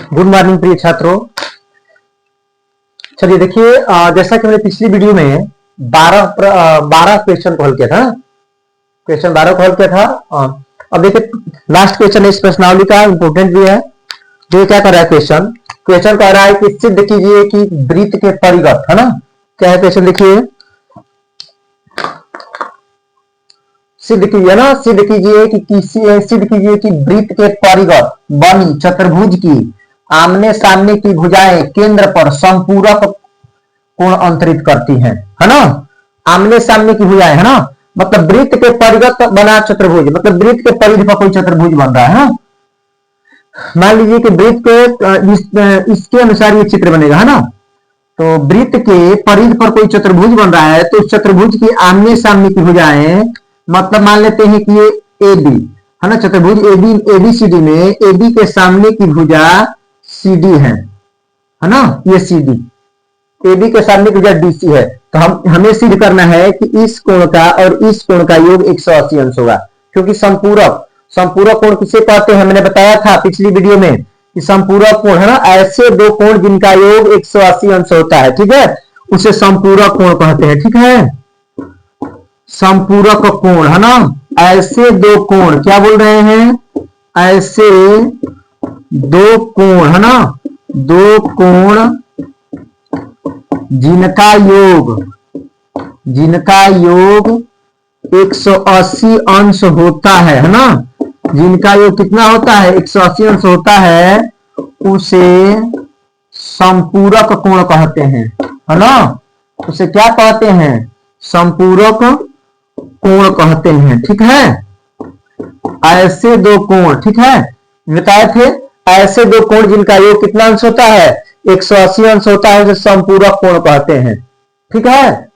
Good morning प्रिय छात्रों। चलिए देखिए, जैसा कि मैंने पिछली वीडियो में 12 क्वेश्चन को हल किया था। क्वेश्चन 12 को हल किया था। अब देखिए लास्ट क्वेश्चन इस प्रश्नावली का इंपोर्टेंट भी है। जो क्या कर रहा है क्वेश्चन कह रहा है कि सिद्ध कीजिए कि वृत्त के परिगत, है ना। क्या है क्वेश्चन, देखिए सिद्ध कीजिए ना, सिद्ध कीजिए कि वृत्त के परिगत बनी चतुर्भुज की आमने सामने की भुजाएं केंद्र पर संपूरक कोण अंतरित करती हैं, है ना। आमने सामने की भुजाएं, है ना, मतलब वृत्त के परिगत बना चतुर्भुज, मतलब वृत्त के परिधि पर कोई चतुर्भुज बन रहा है। मान लीजिए कि वृत्त के इसके अनुसार ये चित्र बनेगा, है ना। तो वृत्त के परिधि पर कोई चतुर्भुज बन रहा है, तो उस चतुर्भुज की आमने सामने की भुजाएं, मतलब मान लेते हैं कि ये ए बी, है ना, चतुर्भुज एबीसीडी में एबी के सामने की भुजा CD है ना, ये CD AB के सामने की भुजा DC है। तो हमें सिद्ध करना है कि इस कोण का और इस कोण का योग 180 अंश होगा, क्योंकि संपूरक कोण किसे कहते हैं, मैंने बताया था पिछली वीडियो में कि संपूरक कोण, है ना, ऐसे दो कोण जिनका योग 180 अंश होता है, ठीक है, उसे संपूरक कोण कहते हैं, ठीक है। संपूरक कोण, है ना, ऐसे दो कोण, क्या बोल रहे हैं, ऐसे दो कोण, है ना, दो कोण जिनका योग 180 अंश होता है ना, जिनका योग कितना होता है, 180 अंश होता है, उसे संपूरक कोण कहते हैं, है ना। उसे क्या कहते हैं, संपूरक कोण कहते हैं, ठीक है। ऐसे दो कोण, ठीक है, बताए थे, ऐसे दो कोण जिनका योग कितना अंश होता है, 180 अंश होता है, उसे संपूरक कोण कहते हैं, ठीक है।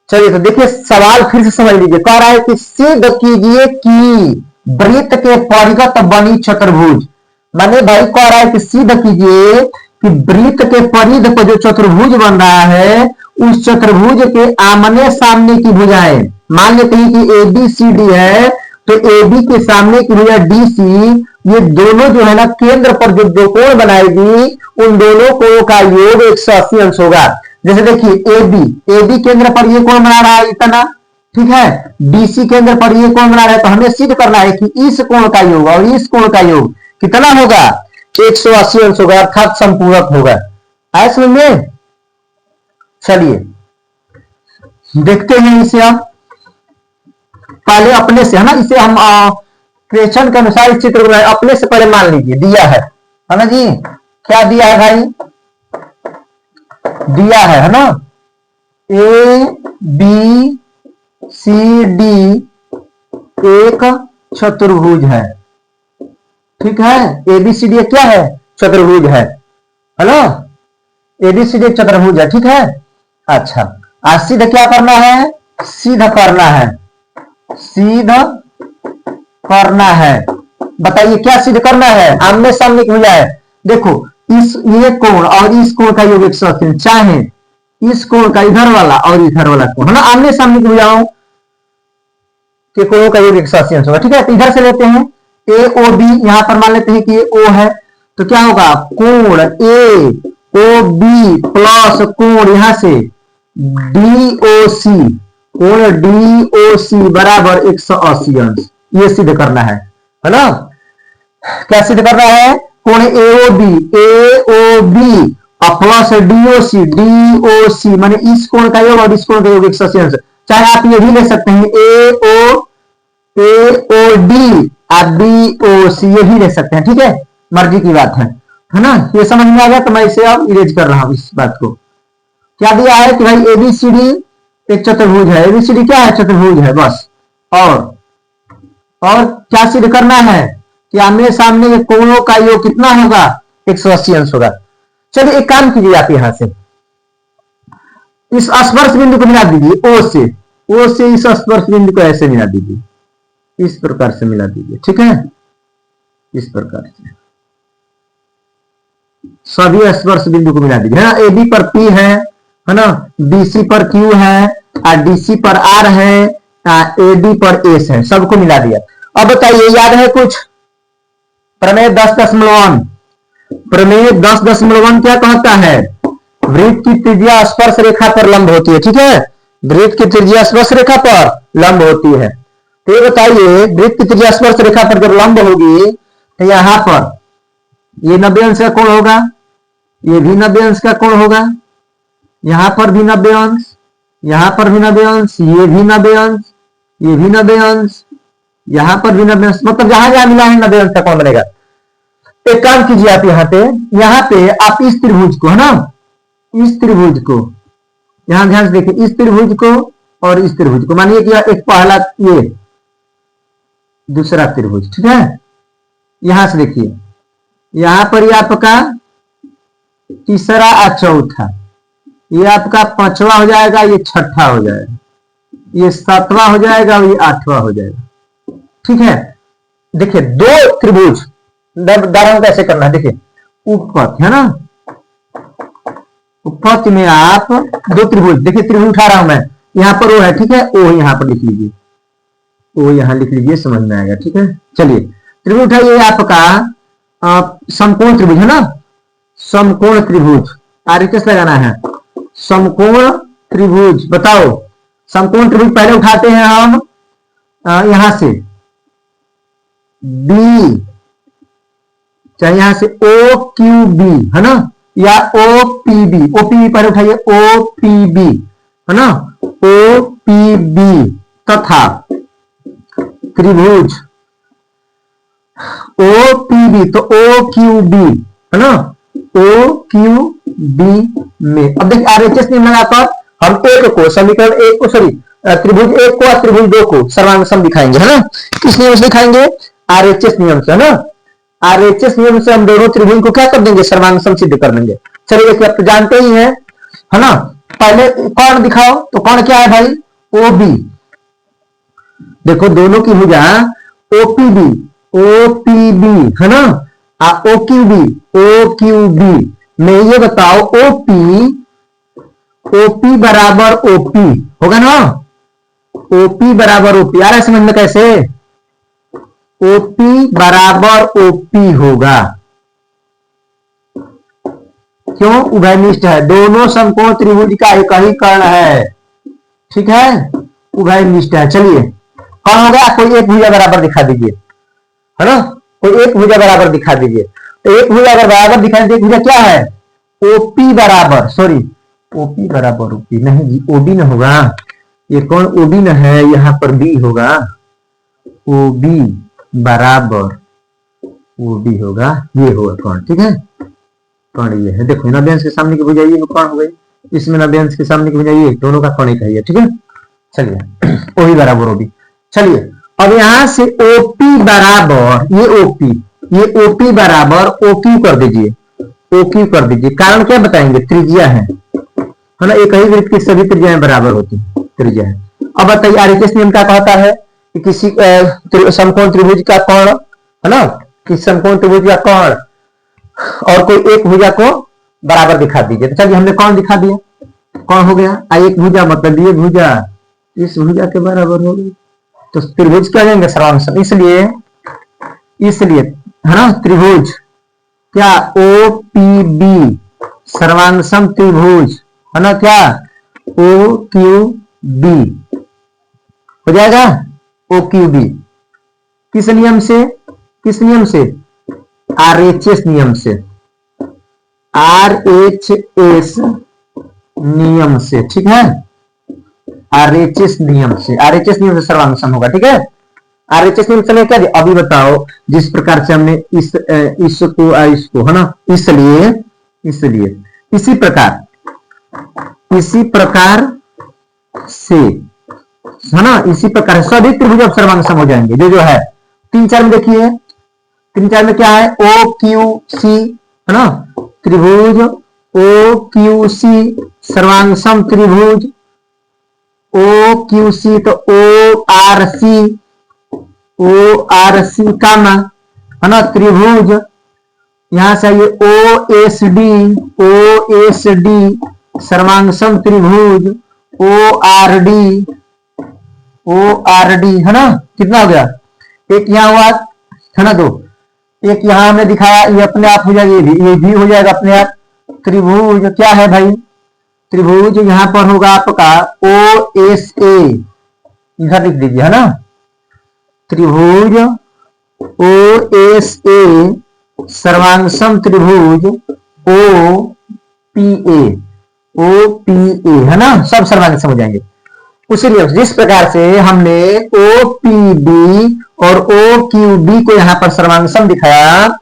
चलिए तो देखिए सवाल फिर से समझ लीजिए। कह रहा है कि सिद्ध कीजिए कि वृत्त के परिगत बनी चतुर्भुज, माने भाई कह रहा है कि सिद्ध कीजिए कि वृत्त के परिधि पर जो चतुर्भुज बन रहा है, उस चतुर्भुज के आमने सामने की भुजाएं, मान लेते हैं कि ABCD है, तो AB के सामने की भुजा DC, ये दोनों जो है ना केंद्र पर जो दो कोण बनाएगी, उन दोनों कोणों का योग 180 अंश होगा। जैसे देखिए AB केंद्र पर ये कोण बना रहा है इतना, ठीक है, DC केंद्र पर ये कोण बना रहा है, तो हमें सिद्ध करना है कि इस कोण का योग और इस कोण का योग कितना होगा, 180 अंश होगा, अर्थात संपूरक होगा। आए समझ में। चलिए देखते हैं इसे हम पहले अपने से, है ना, इसे हम क्वेश्चन के अनुसार इस चित्र बनाए। अपने से पहले मान लीजिए दिया है ना जी, क्या दिया है भाई, दिया है ना, ABCD एक चतुर्भुज है, ठीक है। ABCD क्या है, चतुर्भुज है ना, ABCD एक चतुर्भुज है, ठीक है। अच्छा, आज सिद्ध क्या करना है, सिद्ध करना है। बताइए क्या सिद्ध करना है, आमने सामने की भुजा है। देखो ये कोण और इस कोण का योग 180, चाहे इस कोण का इधर वाला और इधर वाला कोण, है ना, आमने सामने की भुजाओं के कोणों का योग 180 अंश होगा, ठीक है। तो इधर से लेते हैं AOB, यहां पर मान लेते हैं कि ये O है, तो क्या होगा, कोण AOB प्लस कोण यहां से DOC, कोण DOC बराबर 180 अंश। ये सिद्ध करना है ना। क्या सिद्ध करना है, कोण AOB प्लस DOC माने इस कोण का योग और इस कोण का योग 180 अंश। चाहे आप ये भी ले सकते हैं AOD आप BOC, ये भी ले सकते हैं, ठीक है, मर्जी की बात है ना। ये समझ में आ गया, तो मैं इसे अब इरेज कर रहा हूं इस बात को। क्या दिया है कि भाई ABCD एक चतुर्भुज है, ABCD क्या है, चतुर्भुज है, बस। और क्या सिद्ध करना है कि आमने सामने के कोणों का योग कितना होगा, 180 अंश होगा। चलिए एक काम कीजिए, आप यहां से इस स्पर्श बिंदु को मिला दीजिए, O से इस स्पर्श बिंदु को ऐसे मिला दीजिए, इस प्रकार से मिला दीजिए, ठीक है, इस प्रकार से सभी स्पर्श बिंदु को मिला दीजिए, है ना। AB पर P है ना, BC पर Q है, DC पर R है, AD पर S है, सबको मिला दिया। अब बताइए याद है कुछ, प्रमेय 10.1 प्रमेय 10.1 क्या कहता है? वृत्त की त्रिज्या स्पर्श रेखा पर लंब होती है। ठीक है, वृत्त की त्रिज्या स्पर्श रेखा पर लंब होती है। तो ये बताइए, वृत्त की त्रिज्या स्पर्श रेखा पर जब लंब होगी तो यहां पर ये 90 अंश का कोण होगा, ये भी 90 अंश का कोण होगा, यहां पर भी 90 अंश, यहां पर भी 90 अंश, ये भी 90 अंश, ये भी 90 अंश, यहां पर भी 90 अंश, मतलब जहां जहां मिला है 90 अंश का कोण बनेगा। एक काम कीजिए आप यहां पे आप इस त्रिभुज को, है ना, इस त्रिभुज को यहां ध्यान से देखिए, इस त्रिभुज को और इस त्रिभुज को, मानिए कि एक पहला, ये दूसरा त्रिभुज, ठीक है। यहां से देखिए, यहां पर ये आपका तीसरा और चौथा, ये आपका पांचवा हो जाएगा, ये छठा हो जाएगा, ये सातवां हो जाएगा, ये आठवां हो जाएगा। ठीक है, देखिए दो त्रिभुज, उदाहरण कैसे करना है, देखिए उपपथ है ना, उपपथ में आप दो त्रिभुज, देखिए त्रिभुज उठा रहा हूं मैं, यहां पर ओ है, ठीक है, ओ यहां पर लिख लीजिए, ओ यहां लिख लीजिए, समझ में आएगा। ठीक है, चलिए त्रिभुज उठाइए, आपका समकोण त्रिभुज है ना, समकोण त्रिभुज, आरएचएस लगाना है, समकोण त्रिभुज। बताओ, समकोण त्रिभुज पहले उठाते हैं हम यहां से बी, चाहे यहां से ओ क्यू बी है ना, या O P B, O P B पहले उठाइए, ओ पी बी है ना, ओ पी बी तथा त्रिभुज ओ पी बी, तो ओ क्यू बी है ना, ओ क्यू बी में। अब देखिए आरएचएस नियम लगाकर हम एक को, समीकरण एक को, सॉरी त्रिभुज एक को और त्रिभुज दो को सर्वांग सम दिखाएंगे, है ना। किस नियम से दिखाएंगे? आरएचएस नियम से, है ना। आरएचएस नियम से हम दोनों त्रिभुज को क्या कर देंगे? सर्वांग सम सिद्ध कर देंगे। चलिए देखिए, आप तो जानते ही हैं, है ना। पहले कौन दिखाओ, तो कौन क्या है भाई? O B. देखो दोनों की भुजा ओपीबी, ओपीबी है ना, ओक्यूबी, ओक्यूबी में ये बताओ ओपी, ओपी बराबर ओपी होगा ना, ओपी बराबर ओपी आ रहा है समझ में कैसे? ओपी बराबर ओपी होगा, क्यों? उभयनिष्ठ है, दोनों समकोण त्रिभुज का एक ही कर्ण है। ठीक है, उभयनिष्ठ है। चलिए कौन होगा? कोई एक भुजा बराबर दिखा दीजिए, है ना, कोई एक भुजा बराबर दिखा दीजिए। तो एक भुजा अगर बराबर दिखाई दे, भुजा क्या है? ओपी बराबर, सॉरी ओपी बराबर ओपी नहीं जी, ओबी न होगा, ये कौन ओबी न है, यहां पर बी होगा, ओबी बराबर ओबी होगा, ये होगा कौन। ठीक है, कौन ये है, देखो 90 अंश के सामने की भुजा ये कौन हो गई, इसमें 90 अंश के सामने की भुजा ये, दोनों का कौन एक है। ठीक है, चलिए ओबी बराबर ओबी। चलिए अब यहां से ओपी बराबर ये ओपी, ये ओपी बराबर ओक्यू कर दीजिए, ओक्यू कर दीजिए। कारण क्या बताएंगे? त्रिज्या है ना, एक ही वृत्त की सभी त्रिज्याएं बराबर होती है, त्रिज्या है। अब बताइए आरएचएस नियम क्या कहता है कि किसी समकोण त्रिभुज का कोण, है ना, किसी समकोण त्रिभुज का कोण और कोई एक भुजा को बराबर दिखा दीजिए। तो चलिए हमने कौन दिखा दिया, कौन हो गया? एक भुजा मतलब ये भुजा इस भुजा के बराबर हो गई, तो त्रिभुज क्या देंगे? सर्वांग सम। इसलिए है ना, त्रिभुज क्या? ओ पी बी सर्वांग सम त्रिभुज है ना, क्या? ओ क्यू बी हो जाएगा, ओ क्यू बी। किस नियम से? किस नियम से? आरएचएस नियम से, आरएचएस नियम से। ठीक है, आरएचएस नियम से, आरएचएस नियम से सर्वांग सम होगा। ठीक है, आरएचएस नियम से क्या? अभी बताओ, जिस प्रकार से हमने इसको है ना, इसलिए इसलिए इसी प्रकार से है ना, इसी प्रकार सभी त्रिभुज अब सर्वांग सम हो जाएंगे। जो है 3-4 में देखिए, 3-4 में क्या है? ओ क्यू सी है ना, त्रिभुज ओ क्यू सी सर्वांग सम त्रिभुज ओ क्यू सी, तो ओ आर सी कामा है ना, त्रिभुज यहां से आइए ओ एस डी सर्वांग सम त्रिभुज ओ आर डी है ना। कितना हो गया? एक यहां हुआ है ना, दो, एक यहाँ हमने दिखाया, ये अपने आप हो जाएगा, ये भी हो जाएगा अपने आप। त्रिभुज क्या है भाई, त्रिभुज यहाँ पर होगा आपका ओ एस ए, इधर लिख दीजिए है ना, त्रिभुज ओ एस ए सर्वांगसम त्रिभुज ओ पी ए है ना, सब सर्वांगसम हो जाएंगे। उसीलिए जिस प्रकार से हमने ओ पी बी और ओ क्यू बी को यहां पर सर्वांगसम दिखाया,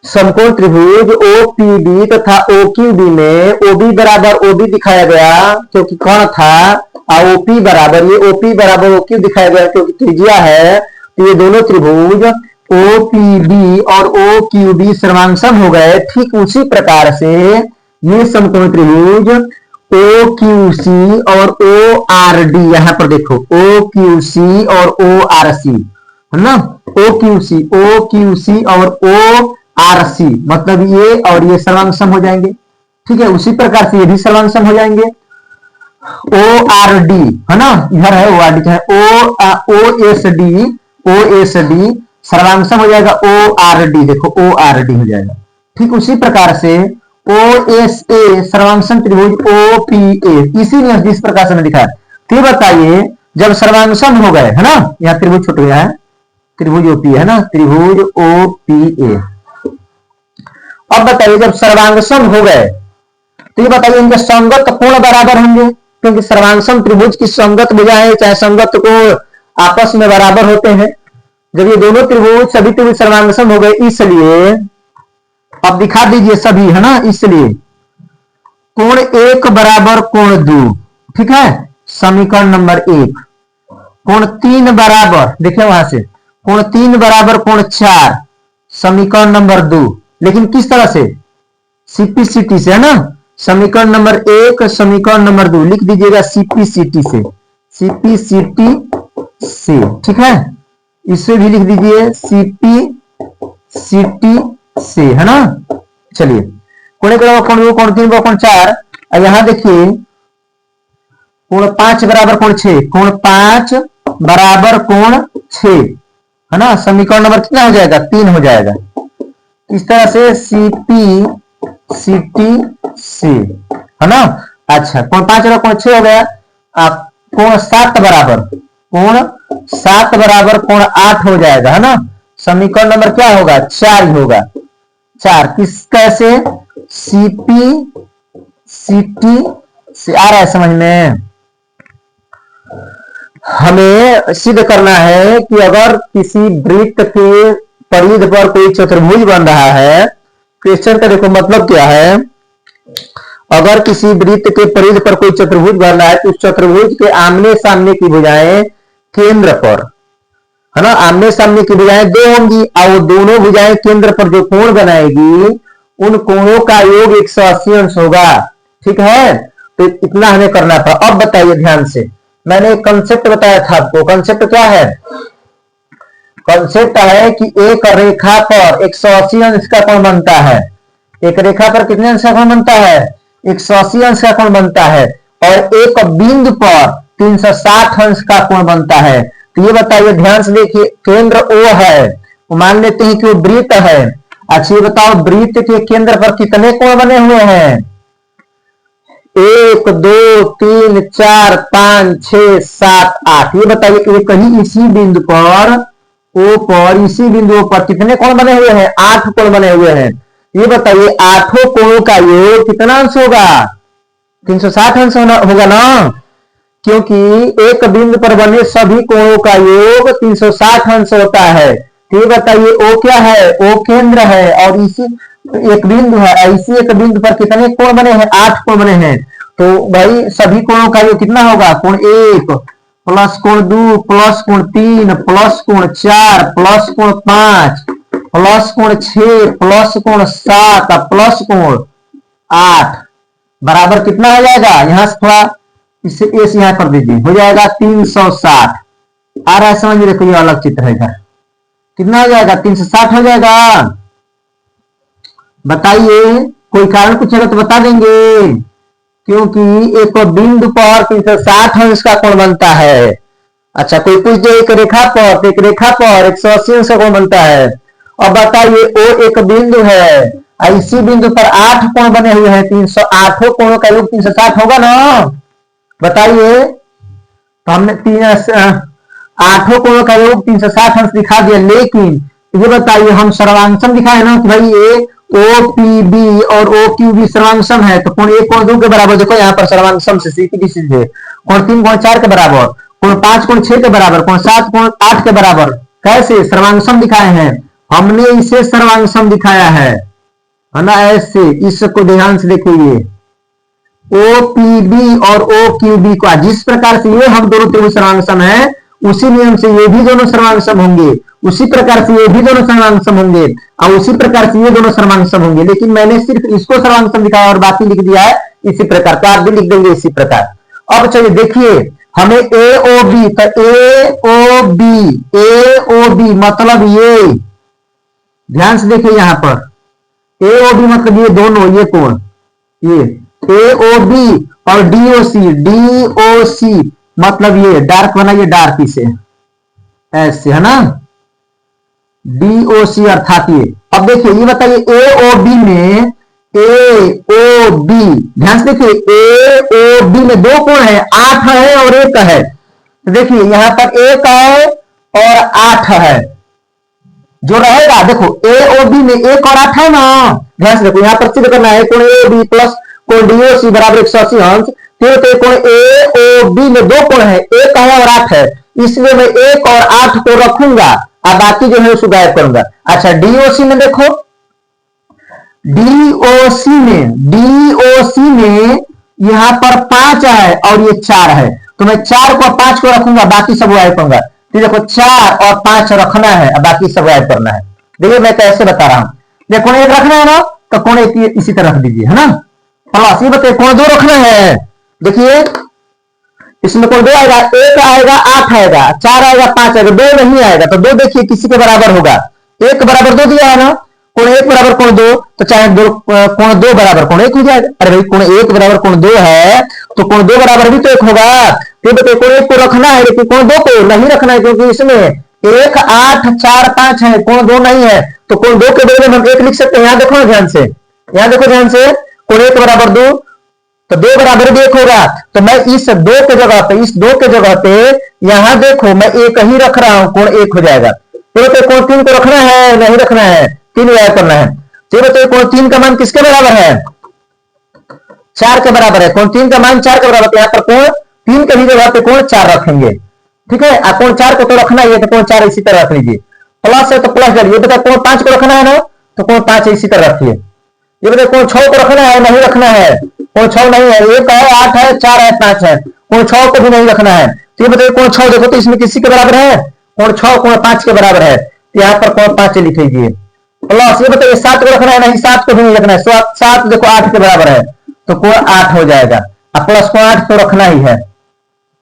समकोण त्रिभुज ओ पी बी तथा ओ क्यू बी में ओ बी बराबर ओ बी दिखाया गया क्योंकि कौन था, ओपी बराबर ये ओपी बराबर ओ क्यू दिखाया गया क्योंकि त्रिज्या है। तो ये दोनों त्रिभुज ओ पी बी और ओ क्यू बी सर्वांगसम हो गए। ठीक उसी प्रकार से ये समकोण त्रिभुज ओ क्यू सी और ओ आर डी, यहां पर देखो ओ क्यू सी और ओ आर सी है ना, ओ क्यू सी और ओ आर सी, मतलब ये और ये सर्वांगसम हो जाएंगे। ठीक है, उसी प्रकार से ये भी सर्वांगसम हो जाएंगे। ओ आर डी है ना, इधर है O R D, O S D सर्वांगसम हो जाएगा ओ आर डी, देखो ओ आर डी हो जाएगा। ठीक उसी प्रकार से ओ एस ए सर्वांगसम त्रिभुज ओ पी ए, इसीलिए जिस प्रकार से मैं दिखाया। फिर बताइए जब सर्वांगसम हो गए है ना, यहाँ त्रिभुज छूट गया है, त्रिभुज ओपी है ना, त्रिभुज ओ पी ए। अब बताइए जब सर्वांगसम हो गए तो ये बताइए इनके संगत कोण बराबर होंगे, क्योंकि सर्वांगसम त्रिभुज की संगत भुजाएं चाहे संगत कोण आपस में बराबर होते हैं। जब ये दोनों त्रिभुज सभी त्रिभुज सर्वांगसम हो गए, इसलिए अब दिखा दीजिए सभी है ना, इसलिए कोण एक बराबर कोण दो, ठीक है, समीकरण नंबर एक। कोण तीन बराबर, देखिए वहां से कोण तीन बराबर कोण चार, समीकरण नंबर दो, लेकिन किस तरह से, सीपीसीटी से है ना, समीकरण नंबर एक समीकरण नंबर दो लिख दीजिएगा सीपीसीटी से, सीपीसीटी से, ठीक है, इसे भी लिख दीजिए सीपीसीटी से है ना। चलिए कोण एक बराबर कोण दो, कोण तीन बराबर कोण चार, और यहां देखिए कोण पांच बराबर कोण छह, कोण पांच बराबर कोण छह है ना, समीकरण नंबर कितना हो जाएगा, तीन हो जाएगा। इस तरह से सीपीसीटी से है ना। अच्छा कोण पांच बराबर कोण छह हो गया, कोण सात बराबर कोण आठ हो जाएगा है ना, समीकरण नंबर क्या होगा, चार ही होगा, चार। किस कैसे, सीपीसीटी से आ रहा है समझ में। हमें सिद्ध करना है कि अगर किसी वृत्त के परिधि पर कोई चतुर्भुज बन रहा है, क्वेश्चन का देखो मतलब क्या है, अगर किसी वृत्त के परिधि पर कोई चतुर्भुज बन रहा है तो उस चतुर्भुज के आमने सामने की भुजाएं केंद्र पर है ना, आमने सामने की भुजाएं दो होंगी और वो दोनों भुजाएं केंद्र पर जो कोण बनाएगी उन कोणों का योग 180 अंश होगा। ठीक है, तो इतना हमें करना था। अब बताइए ध्यान से, मैंने एक कंसेप्ट बताया था आपको, कंसेप्ट क्या है, कंसेप्ट है कि एक रेखा पर 180 अंश का कोण बनता है, एक रेखा पर कितने अंश का कोण बनता है, 180 अंश का कोण बनता है, और एक बिंदु पर 360 अंश का कोण बनता है। तो ये बताइए ध्यान से देखिए, केंद्र O है, मान लेते हैं कि वो वृत्त है। अच्छा ये बताओ वृत्त के केंद्र पर कितने कोण बने हुए हैं, 1 2 3 4 5 6 7 8। ये बताइए कि कहीं इसी बिंदु पर O पर, इसी बिंदु पर कितने कोण बने हुए हैं, 8 कोण बने हुए हैं। ये बताइए आठों कोणों का योग कितना अंश होगा, 360 अंश होगा ना, क्योंकि एक बिंदु पर बने सभी कोणों का योग 360 अंश होता है। तो ये बताइए O क्या है, O केंद्र है और इसी एक बिंदु है, इसी एक बिंदु पर कितने कोण बने हैं, 8 कोण बने हैं। तो भाई सभी कोणों का योग कितना होगा, कोण एक प्लस कोण दो प्लस कोण तीन प्लस कोण चार प्लस कोण पांच प्लस कोण छह प्लस कोण सात प्लस कोण आठ बराबर कितना हो जाएगा, यहां से थोड़ा इसे एस यहां कर दीजिए, हो जाएगा 360। आ रहा है समझ में, देखो ये अलग चित्र है, इधर कितना हो जाएगा, 360 हो जाएगा। बताइए कोई कारण पूछेगा तो बता देंगे, क्योंकि एक बिंदु पर 360 अंश का कोण बनता है। अच्छा कोई पूछ दे एक रेखा पर, तो एक रेखा पर 180 अंश का कोण बनता है, अब बताइए ओ एक बिंदु है, इसी बिंदु पर 8 कोण बने हुए हैं, 308 कोणों का योग 360 होगा ना। बताइए, तो हमने 8 कोणों का योग 360 अंश दिखा दिया, लेकिन ये बताइए हम सर्वांशम दिखाए ना कि भाई ये ओ पी बी और ओ क्यू बी सर्वांशम है, तो कोण 1 कोण 2 के बराबर, देखो यहाँ पर सर्वांशम से सीधी सीधे कोण 3 कोण 4 के बराबर, कोण 5 कोण 6 के बराबर, कोण 7 कोण 8 के बराबर, कैसे सर्वांशम दिखाए हैं, हमने इसे सर्वांशम दिखाया है ना, ऐसे। इसको ध्यान से देखिए, ओ पी बी और ओ क्यू बी को जिस प्रकार से ये हम दोनों त्रिभुज सर्वांशम है, उसी नियम से ये भी दोनों सर्वांशम होंगे, उसी प्रकार से ये भी दोनों सर्वांशम होंगे, और उसी प्रकार से ये दोनों सर्वांशम होंगे, लेकिन मैंने सिर्फ इसको सर्वांशम दिखाया और बाकी लिख दिया है इसी प्रकार, तो आप भी लिख देंगे इसी प्रकार। अब चलिए देखिए, हमें ए ओ बी, तो ए ओ बी मतलब ये, ध्यान से देखिए यहां पर ए ओ बी मतलब ये दोनों, ये कोण, ये ए ओ बी और डी ओ सी मतलब ये डार्क बनाइए, डार्क इसे ऐसे है ना, डी ओ सी अर्थात ये। अब देखिए ये बताइए ए ओ बी में, ए ओ बी ध्यान से देखिए, ए ओ बी में 2 कोण है, 8 है और 1 है, तो देखिए यहां पर 1 है और 8 है, जो रहेगा देखो ए ओ बी में 1 और 8 है ना, ध्यान से देखो यहां पर सिद्ध करना है कोण ए बी प्लस कोण डी ओ सी बराबर 180 अंश, तो कोण ए ओ बी में 2 कोण है, 1 है और 8 है, इसलिए मैं 1 और 8 को रखूंगा और बाकी जो है उसको गायब करूंगा। अच्छा डीओसी में देखो, डीओसी में यहां पर 5 है और ये 4 है, तो मैं 4 को 5 को रखूंगा, बाकी सब गायब करूंगा। तो देखो 4 और 5 रखना है और बाकी सब गायब करना है। देखिए मैं कैसे बता रहा हूं, देखो कोण 1 रखना है ना, तो कोण 1 इसी तरह रख दीजिए, है ना। प्लस ये बताइए कोण 2 रखना है, देखिए इसमें कोण 2 आएगा, 1 आएगा 8 आएगा, 4 आएगा 5 आएगा, 2 नहीं आएगा, तो 2 देखिए किसी के बराबर होगा, 1 बराबर 2 दिया है ना, कोण 1 बराबर कोण 2, तो चाहे कोण 2 बराबर कोण 1 हो जाएगा। अरे भाई कोण 1 बराबर कोण 2 है, तो कोण 2 बराबर भी तो 1 होगा, तो बताइए कोण 1 को रखना है लेकिन कोण 2 को नहीं रखना है, क्योंकि इसमें 1 8 4 5 है, कोण 2 नहीं है, तो कोण 2 के बदले में हम 1 लिख सकते हैं। यहां देखो ध्यान से, यहां देखो ध्यान से, कोण 1 बराबर 2, तो 2 बराबर भी 1 होगा, तो मैं इस 2 के जगह पे, इस 2 के जगह पे यहां देखो मैं 1 ही रख रहा हूं, कोण 1 हो जाएगा। तो कोण 3 को रखना है नहीं रखना है, 3 गायब करना है। तो बताइए कोण 3 का मान किसके बराबर है, 4 के बराबर है, कोण 3 का मान 4 के बराबर, यहाँ पर कोण 3 के भी जगह पे कोण 4 रखेंगे, ठीक है। कोण 4 को तो रखना ही है, तो कोण 4 इसी तरह रख लीजिए, प्लस है तो प्लस डालिए। बताइए कोण 5 को रखना है ना, तो कोण 5 इसी तरह रखिए। ये बताइए कोण 6 को रखना है नहीं रखना है, कोण 6 नहीं है, 1 है 8 है 4 है 5 है, कोण 6 को भी नहीं रखना है। तो ये बताइए कोण 6 देखो तो इसमें किसी के बराबर है, कोण 6 कोण 5 के बराबर है, तो यहाँ पर कोण 5 लिख लीजिए। प्लस ये बताइए 7 को रखना है नहीं, 7 को भी नहीं रखना है, 7 देखो 8 के बराबर है, तो कोण 8 हो जाएगा, और प्लस कोण 8 तो रखना ही है,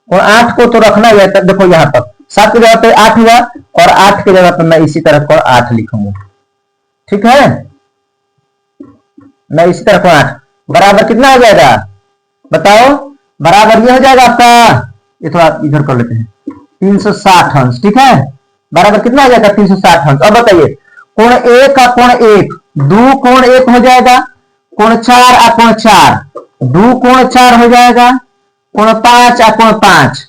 कोण 8 को तो रखना ही है। तब देखो यहाँ पर 7 की जगह पे 8 हुआ और 8 की जगह पर मैं इसी तरह कोण 8 लिखूंगा, ठीक है। मैं इसी तरह कोण 8 बराबर कितना हो जाएगा बताओ, बराबर ये हो जाएगा आपका, ये थोड़ा इधर कर लेते हैं, 360 अंश, ठीक है। बराबर कितना हो जाएगा 360 अंश। अब बताइए कोण 1 का कोण 1, 2 कोण 1 हो जाएगा, कोण 4 आ कोण 4, 2 कोण 4 हो जाएगा, कोण 5 आ कोण 5,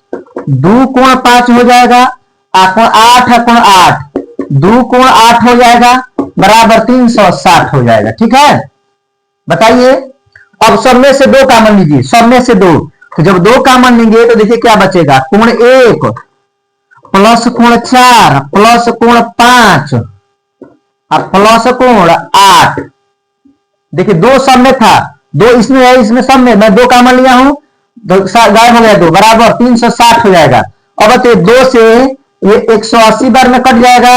2 कोण 5 हो जाएगा, आ कोण 8 आ कोण 8, 2 कोण 8 हो जाएगा, बराबर 360 हो जाएगा, ठीक है। बताइए अब सब में से 2 कॉमन लीजिए, सब में से 2, तो जब 2 कॉमन लेंगे तो देखिए क्या बचेगा, कोण 1 प्लस कोण 4 प्लस कोण 5 और प्लस कोण 8। देखिए 2 सब में था, 2 इसमें है, इसमें सब में मैं 2 कॉमन लिया हूं, गायब हो गया 2, बराबर 360 हो जाएगा। अब बताइए 2 से ये 180 बार में कट जाएगा।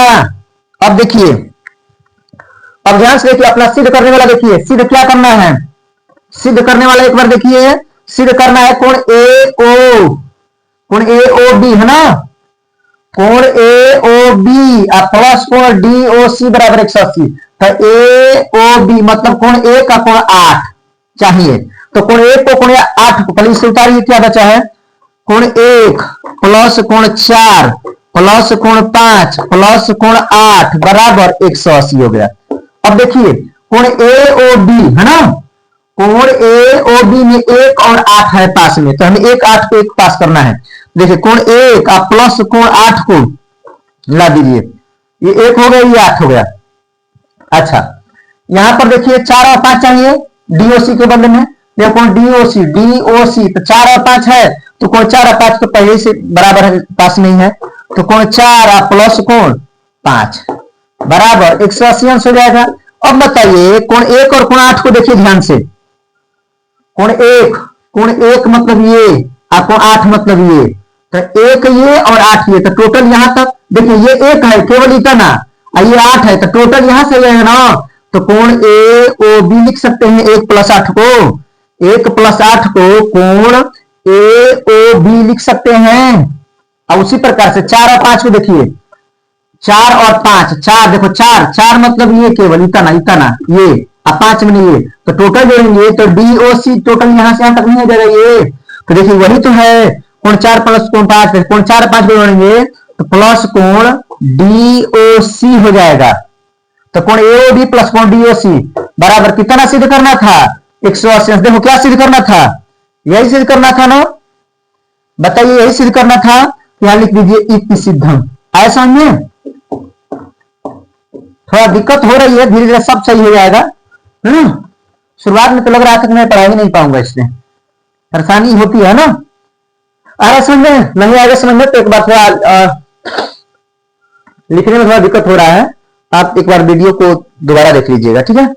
अब देखिए, अब ध्यान से देखिए, अपना सिद्ध करने वाला देखिए, सिद्ध क्या करना है, सिद्ध करने वाला एक बार देखिए, सिद्ध करना है कोण ए ओ बी है ना, कोण ए ओ बी प्लस कोण डी ओ सी बराबर 180, तो ए ओ बी मतलब कोण 1 का कोण 8 चाहिए, तो कोण 1 को कोण 8 को पहले इससे उतारिए, क्या बचा है, कोण 1 प्लस कोण 4 प्लस कोण 5 प्लस कोण 8 बराबर 180 हो गया। अब देखिए कोण AOB है ना, कोण AOB में 1 और 8 है पास में, तो हमें 1 8 को 1 पास करना है। देखिए कोण 1 आप प्लस कोण 8 को ला दीजिए, ये 1 हो गया, ये 8 हो गया। अच्छा यहां पर देखिए 4 और 5 चाहिए डीओसी के बदले में, देखो कोण डीओसी तो 4 और 5 है, तो कोण 4 और 5 तो पहले से बराबर है, पास नहीं है, तो कोण 4 और प्लस कोण 5 बराबर 180 अंश हो जाएगा। अब बताइए कोण 1 और कोण 8 को देखिए ध्यान से, कोण 1 मतलब ये और कोण 8 मतलब ये, तो 1 ये और 8 ये, तो टोटल यहां तक देखिए ये 1 है केवल इतना, और ये 8 है, तो टोटल यहां से है ना, तो कोण AOB लिख सकते हैं 1 प्लस 8 को, 1 प्लस 8 को कोण AOB लिख सकते हैं। अब उसी प्रकार से 4 और 5 को देखिए, 4 और 5 4 देखो 4 मतलब ये केवल इतना ये, अब 5 में ये, तो टोटल जोड़ेंगे तो DOC टोटल यहां से यहां तक नहीं हो जाएगा ये, तो देखिए वही तो है कोण 4 प्लस कोण 5, कोण 4 और 5 को जोड़ेंगे तो प्लस कोण DOC हो जाएगा। तो कोण AOB प्लस कोण DOC बराबर कितना सिद्ध करना था 180। देखो क्या सिद्ध करना था, यही सिद्ध करना था ना, बताइए यही सिद्ध करना था, यहां लिख दीजिए इति सिद्धम। आए समझ में, थोड़ा दिक्कत हो रही है, धीरे धीरे सब सही हो जाएगा। शुरुआत में तो लग रहा था कि मैं पढ़ा ही नहीं पाऊंगा, इसमें परेशानी होती है ना। आया समझ में, नहीं आएगा समझ में तो एक बार थोड़ा लिखने में थोड़ा दिक्कत हो रहा है, आप एक बार वीडियो को दोबारा देख लीजिएगा, ठीक है।